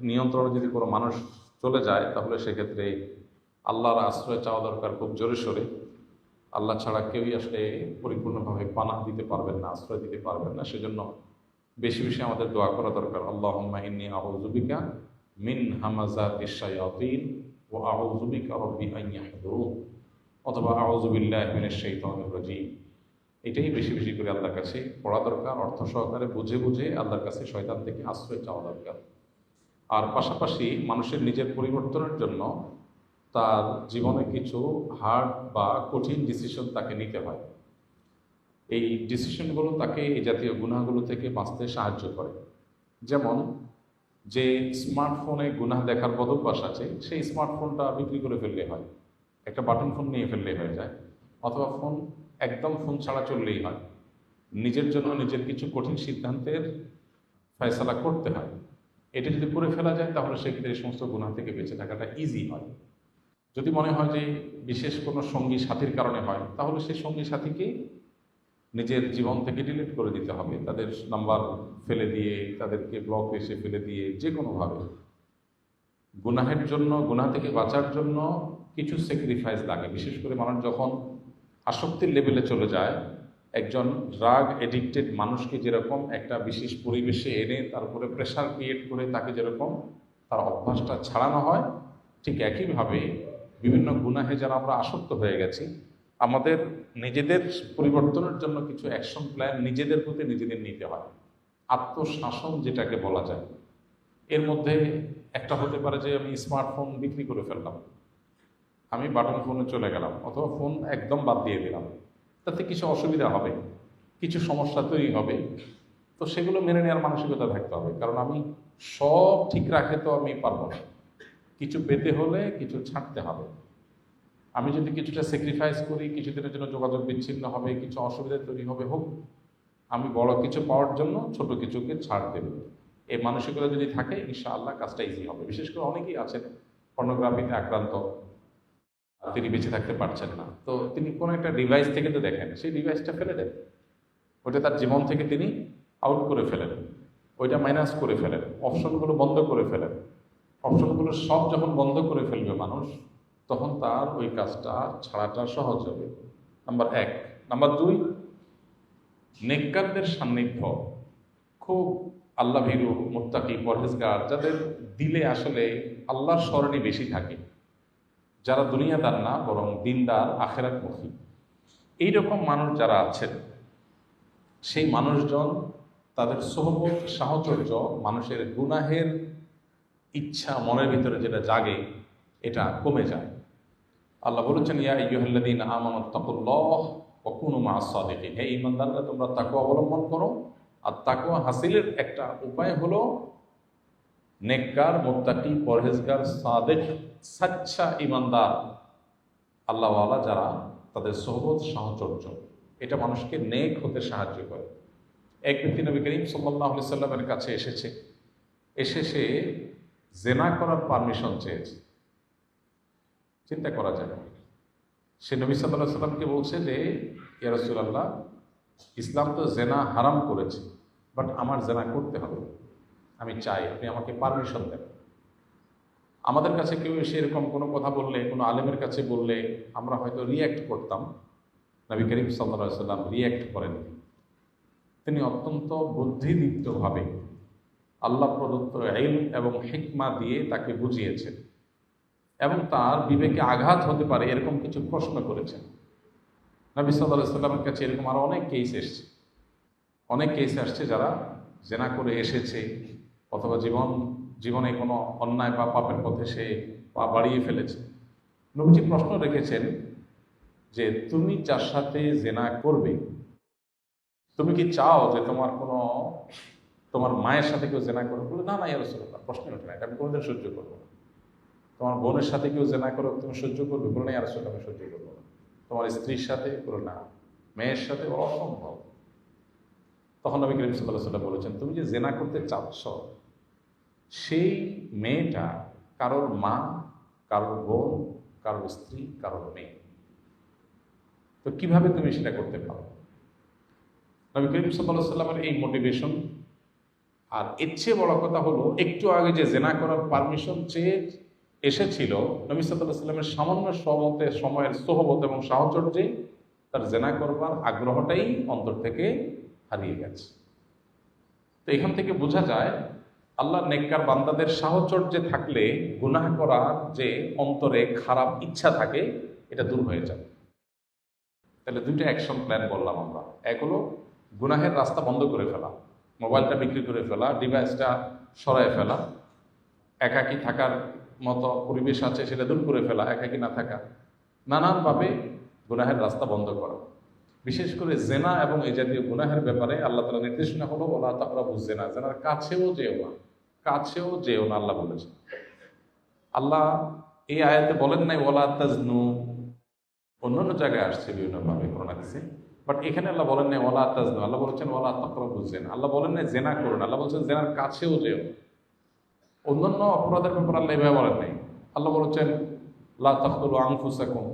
নিয়ন্ত্রণে যদি কোনো মানুষ চলে যায় তাহলে সেক্ষেত্রে আল্লাহর আশ্রয় চাওয়া দরকার খুব জোরে সোরে। আল্লাহ ছাড়া কেউই আসলে পরিপূর্ণভাবে পানাহ দিতে পারবেন না, আশ্রয় দিতে পারবেন না। সেজন্য বেশি বেশি আমাদের দোয়া করা দরকার। আল্লাহুম্মা ইন্নী আউযু বিকা মিন হামাযাতিশ শায়াতিন ওয়া আউযু বিকা রাব্বি আন ইয়াহদুরুন, অথবা আউযু বিল্লাহি মিনাশ শাইতানির রাজীম। এটাই বেশি বেশি করে আল্লাহর কাছে পড়া দরকার, অর্থ সহকারে বুঝে বুঝে আল্লাহর কাছে শয়তান থেকে আশ্রয় চাওয়া দরকার। আর পাশাপাশি মানুষের নিজের পরিবর্তনের জন্য তার জীবনে কিছু হার্ড বা কঠিন ডিসিশন তাকে নিতে হয়। এই ডিসিশনগুলো তাকে এই জাতীয় গুনাহগুলো থেকে বাঁচতে সাহায্য করে। যেমন, যে স্মার্টফোনে গুনাহ দেখার বদভ্যাস আছে, সেই স্মার্টফোনটা বিক্রি করে ফেললে হয়, একটা বাটন ফোন নিয়ে ফেললেই হয়ে যায়। অথবা একদম ফোন ছাড়া চললেই হয়। নিজের জন্য নিজের কিছু কঠিন সিদ্ধান্তের ফয়সালা করতে হয়। এটা যদি করে ফেলা যায় তাহলে সেক্ষেত্রে এই সমস্ত গুনাহ থেকে বেঁচে থাকাটা ইজি হয়। যদি মনে হয় যে বিশেষ কোনো সঙ্গী সাথীর কারণে হয়, তাহলে সেই সঙ্গী সাথীকে নিজের জীবন থেকে ডিলিট করে দিতে হবে, তাদের নাম্বার ফেলে দিয়ে, তাদেরকে ব্লক লিস্টে ফেলে দিয়ে, যে কোনোভাবে। গুনাহের জন্য, গুনাহ থেকে বাঁচার জন্য কিছু স্যাক্রিফাইস লাগে। বিশেষ করে মানুষ যখন আসক্তির লেভেলে চলে যায়, একজন ড্রাগ এডিক্টেড মানুষকে যেরকম একটা বিশেষ পরিবেশে এনে তার উপরে প্রেশার ক্রিয়েট করে তাকে যেরকম তার অভ্যাসটা ছাড়ানো হয়, ঠিক একইভাবে বিভিন্ন গুনাহে যারা আমরা আসক্ত হয়ে গেছি, আমাদের নিজেদের পরিবর্তনের জন্য কিছু অ্যাকশন প্ল্যান নিজেদের প্রতি নিজেদের নিতে হয়। আত্মশাসন যেটাকে বলা যায়, এর মধ্যে একটা হতে পারে যে আমি স্মার্টফোন বিক্রি করে ফেললাম, আমি বাটন ফোনে চলে গেলাম, অথবা ফোন একদম বাদ দিয়ে দিলাম। তাতে কিছু অসুবিধা হবে, কিছু সমস্যা তৈরি হবে। তো সেগুলো মেনে নেওয়ার মানসিকতা থাকতে হবে, কারণ আমি সব ঠিক রাখে তো আমি পারবো না। কিছু পেতে হলে কিছু ছাড়তে হবে। আমি যদি কিছুটা স্যাক্রিফাইস করি, কিছুদিনের জন্য যোগাযোগ বিচ্ছিন্ন হবে, কিছু অসুবিধা তৈরি হবে, হোক, আমি বড় কিছু পাওয়ার জন্য ছোট কিছুকে ছাড় দেব। এই মানসিকতা যদি থাকে, ইনশাআল্লাহ কাজটা ইজি হবে। বিশেষ করে অনেকেই আছেন পর্নোগ্রাফিতে আক্রান্ত, তিনি বেঁচে থাকতে পারছেন না, তো তিনি কোনো একটা ডিভাইস থেকে তো দেখেন, সেই ডিভাইসটা ফেলে দেন, ওইটা তার জীবন থেকে তিনি আউট করে ফেলেন, ওইটা মাইনাস করে ফেলেন, অপশনগুলো বন্ধ করে ফেলেন। অপশনগুলো সব যখন বন্ধ করে ফেলবে মানুষ, তখন তার ওই কাজটা ছাড়াটা সহজ হবে। নাম্বার এক। নাম্বার দুই, নেককারদের সান্নিধ্য, খুব আল্লাহ ভীরু, মুত্তাকি, পরহেজগার, যাদের দিলে আসলে আল্লাহর স্মরণই বেশি থাকে, যারা দুনিয়াদার না বরং দিনদার, আখেরাতমুখী, এইরকম মানুষ যারা আছেন, সেই মানুষজন, তাদের সোহবত, সাহচর্য, মানুষের গুনাহের ইচ্ছা মনের ভিতরে যেটা জাগে, এটা কমে যায়। আল্লাহ বলেছেন, ইয়া আইয়ুহাল্লাযীনা আমানু তাকুল্লাহ ওয়া কুনু মাআস সাদিকিন, হে ঈমানদাররা, তোমরা তাকওয়া অবলম্বন করো। আর তাকওয়া হাসিলের একটা উপায় হলো নেককার, মুত্তাকি, পরহেজগার, সাদেক, সাচ্চা ঈমানদার, আল্লাহওয়ালা যারা, তাদের সোহবত, সাহচর্য, এটা মানুষকে নেক হতে সাহায্য করে। এক ব্যক্তি নবী করিম সাল্লাল্লাহু আলাইহি সাল্লামের কাছে এসে সে জেনা করার পারমিশন চেয়েছে। চিন্তা করা যায়, সে নবী সাল্লাল্লাহু আলাইহি সাল্লামকে বলছে যে, ইয়া রাসূলুল্লাহ, ইসলাম তো জেনা হারাম করেছে, বাট আমার জেনা করতে হবে, আমি চাই আপনি আমাকে পারমিশন দেন। আমাদের কাছে কেউ এসে এরকম কোনো কথা বললে, কোনো আলেমের কাছে বললে, আমরা হয়তো রিয়্যাক্ট করতাম। নবী করিম সাল্লাল্লাহু আলাইহি সাল্লাম রিয়্যাক্ট করেননি। তিনি অত্যন্ত বুদ্ধিদীপ্তভাবে আল্লাহ প্রদত্ত ইলম এবং হিকমা দিয়ে তাকে বুঝিয়েছেন, এবং তার বিবেকে আঘাত হতে পারে এরকম কিছু প্রশ্ন করেছেন। নবী সাল্লাল্লাহু আলাইহি সাল্লামের কাছে এরকম আরো অনেক কেস এসছে, অনেক কেস আসছে যারা জেনা করে এসেছে, অথবা জীবনে কোনো অন্যায় বা পাপের পথে সে পা বাড়িয়ে ফেলেছে। নবীজি প্রশ্ন রেখেছেন যে, তুমি যার সাথে জেনা করবে, তুমি কি চাও যে তোমার মায়ের সাথে কেউ জেনা করে? বলে, না না ইয়া রাসূলুল্লাহ, প্রশ্নই ওঠে না, এটা আমি কোনোদিন সহ্য করবো না। তোমার বোনের সাথে কেউ জেনা করো, তুমি সহ্য করবে? বলে, না ইয়া রাসূলুল্লাহ, আমি সহ্য করবো না। তোমার স্ত্রীর সাথে? বলে, না। মেয়ের সাথে? অসম্ভব। তখন নবী করিম সাল্লাল্লাহু আলাইহি ওয়াসাল্লাম বলেছেন, তুমি যে জেনা করতে চাচ্ছ, সেই মেয়েটা কারোর মা, কারোর বোন, কারোর স্ত্রী, কারোর মেয়ে, তো কিভাবে তুমি সেটা করতে পারো? নবী করিম সাল্লাল্লাহু আলাইহি ওয়াসাল্লামের এই মোটিভেশন আর এর চেয়ে বড় কথা হলো, একটু আগে যে জেনা করার পারমিশন চেয়ে এসেছিল, নবী সাল্লাল্লাহু আলাইহি ওয়াসাল্লামের সামান্য সময়ের সোহবত এবং সাহচর্যে তার জেনা করবার আগ্রহটাই অন্তর থেকে হারিয়ে গেছে। তো এখান থেকে বোঝা যায় আল্লাহ নেককার বান্দাদের সাহচর্যে থাকলে গুনাহ করার যে অন্তরে খারাপ ইচ্ছা থাকে এটা দূর হয়ে যাবে। তাহলে দুইটা অ্যাকশন প্ল্যান বললাম আমরা। এক হলো গুনাহের রাস্তা বন্ধ করে ফেলা, মোবাইলটা বিক্রি করে ফেলা, ডিভাইসটা সরায় ফেলা, একাকী থাকার মতো পরিবেশ আছে সেটা দূর করে ফেলা, একাকী না থাকা, নানানভাবে গুনাহের রাস্তা বন্ধ করা। বিশেষ করে জেনা এবং এই জাতীয় গুনাহের ব্যাপারে আল্লাহ তাআলা নির্দেশনা হলো ওয়ালা তাকরাবুজ জেনা, জেনার কাছেও যেও না, কাছেও যেও না আল্লাহ বলেছেন। আল্লাহ এই আয়াতে বলেন নাই ওয়ালা তাজনু, অন্যান্য জায়গায় আসছে বিভিন্নভাবে কোরআন হাদিসে, বাট এখানে আল্লাহ বলেন নাই ওয়ালা তাজনু, আল্লাহ বলেছেন ওয়ালা তাকরাবুজ জেনা। আল্লাহ বলেন নাই জেনা করুন, আল্লাহ বলেছেন জেনার কাছেও যেও। অন্যান্য অপরাধের ব্যাপারে আল্লাহ এভাবে বলেন নাই। আল্লাহ বলেছেন লা তাকতুলু আনফুসাকুম,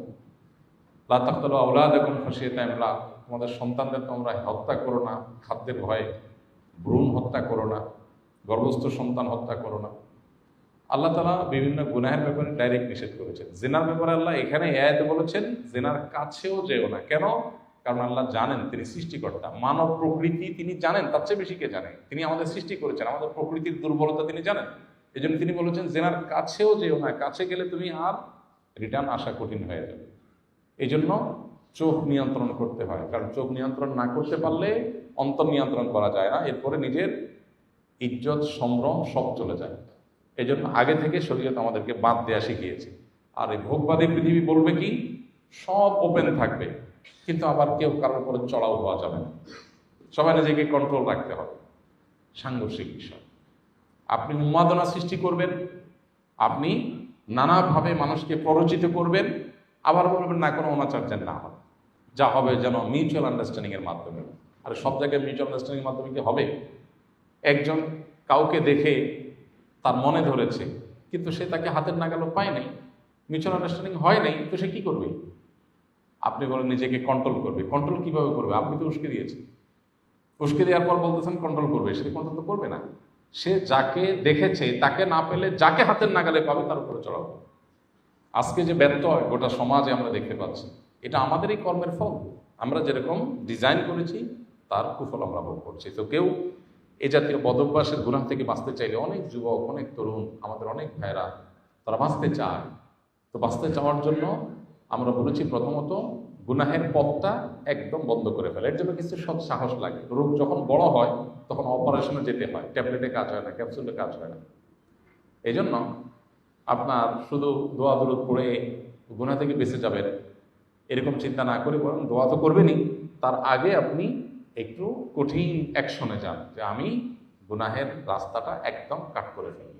লা তাকতুলু আওলাদাকুম খাশিয়াতা ইমলাক, তোমাদের সন্তানদের তোমরা হত্যা করো না খাদ্যের ভয়ে, ভ্রূণ হত্যা করো না, গর্ভস্থ সন্তান হত্যা করো না। আল্লাহ তাআলা বিভিন্ন গুনাহের ব্যাপারে ডাইরেক্ট নিষেধ করেছেন। জিনার ব্যাপারে আল্লাহ এখানে আয়াতে বলেছেন জিনার কাছেও যেও না। কেন? কারণ আল্লাহ জানেন তিনি সৃষ্টিকর্তা, মানব প্রকৃতি তিনি জানেন, তার চেয়ে বেশি কে জানে? তিনি আমাদের সৃষ্টি করেছেন, আমাদের প্রকৃতির দুর্বলতা তিনি জানেন। এই জন্য তিনি বলেছেন জেনার কাছেও যেও না, কাছে গেলে তুমি আর রিটার্ন আসা কঠিন হয়ে যাবে। এই জন্য চোখ নিয়ন্ত্রণ করতে হয়, কারণ চোখ নিয়ন্ত্রণ না করতে পারলে অন্তর নিয়ন্ত্রণ করা যায় না, এরপরে নিজের ইজ্জত সম্ভ্রম সব চলে যায়। এই জন্য আগে থেকে শরীয়ত আমাদেরকে বাদ দেওয়া শিখিয়েছে। আর এই ভোগবাদী পৃথিবী বলবে কি সব ওপেন থাকবে, কিন্তু আবার কেউ কারোর উপরে চড়াও হওয়া যাবে না, সবাই নিজেকে কন্ট্রোল রাখতে হবে। সাংঘর্ষিক বিষয়। আপনি উন্মাদনা সৃষ্টি করবেন, আপনি নানাভাবে মানুষকে প্ররোচিত করবেন, আবার বলবেন না কোনো অনাচার যেন না হয়, যা হবে যেন মিউচুয়াল আন্ডারস্ট্যান্ডিং এর মাধ্যমে। আর সব জায়গায় মিউচুয়াল আন্ডারস্ট্যান্ডিং এর মাধ্যমে কি হবে? একজন কাউকে দেখে তার মনে ধরেছে, কিন্তু সে তাকে হাতের নাগালও পায় নাই, মিউচুয়াল আন্ডারস্ট্যান্ডিং হয় নাই, তো সে কি করবে? আপনি বলেন নিজেকে কন্ট্রোল করবে। কন্ট্রোল কিভাবে করবে? আপনি তো উস্কে দিয়েছেন, উস্কে দেওয়ার পর বলতেছেন কন্ট্রোল করবে, সে কন্ট্রোল তো করবে না। সে যাকে দেখেছে তাকে না পেলে যাকে হাতের নাগালে পাবে তার উপরে চড়াবে। আজকে যে ব্যর্থ হয় গোটা সমাজে আমরা দেখতে পাচ্ছি, এটা আমাদেরই কর্মের ফল। আমরা যেরকম ডিজাইন করেছি তার কুফল আমরা ভোগ করছি। তো কেউ এই জাতীয় বদভ্যাসের গুনাহ থেকে বাঁচতে চাইলে, অনেক যুবক, অনেক তরুণ, আমাদের অনেক ভাইরা তারা বাঁচতে চায়। তো বাঁচতে চাওয়ার জন্য আমরা বলেছি প্রথমত গুনাহের পথটা একদম বন্ধ করে ফেলে। এর জন্য কিছু সৎ সাহস লাগে। রোগ যখন বড় হয় তখন অপারেশনে যেতে হয়, ট্যাবলেটে কাজ হয় না, ক্যাপসুলে কাজ হয় না। এই জন্য আপনার শুধু দোয়া দরুদ পড়ে গুনাহ থেকে বেঁচে যাবেন এরকম চিন্তা না করে, বরং দোয়া তো করবেনই, তার আগে আপনি একটু কঠিন অ্যাকশনে যান যে আমি গুনাহের রাস্তাটা একদম কাট করে ফেলব।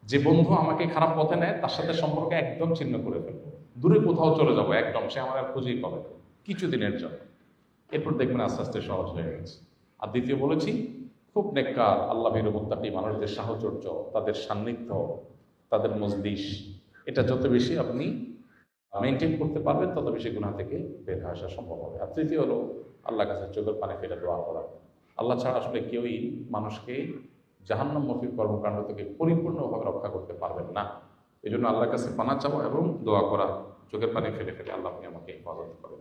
যে বন্ধু আমাকে খারাপ পথে নেয় তার সাথে সম্পর্ক একদম ছিন্ন করে ফেলবো, দূরে কোথাও চলে যাব একদম, সে আমার আর খুঁজেই পাবে না কিছুদিনের জন্য। এরপর দেখবেন আস্তে আস্তে সহজ হয়ে গেছে। আর দ্বিতীয় বলেছি খুব নেককার আল্লাহ ভীরু মুত্তাকী মানুষদের সাহচর্য, তাদের সান্নিধ্য, তাদের মজলিস, এটা যত বেশি আপনি মেনটেন করতে পারবেন তত বেশি গুনাহ থেকে বের হয়ে আসা সম্ভব হবে। আর তৃতীয় হলো আল্লাহ কাছে চোখের পানি ফেলে দোয়া করা। আল্লাহ ছাড়া আসলে কেউই মানুষকে জাহান্নামমুখী কর্মকাণ্ড থেকে পরিপূর্ণভাবে রক্ষা করতে পারবেন না। এই জন্য আল্লাহর কাছে পানা চাওয়া এবং দোয়া করা, চোখের পানি ফেলে ফেলে আল্লাহ আপনি আমাকে হেফাজত করেন।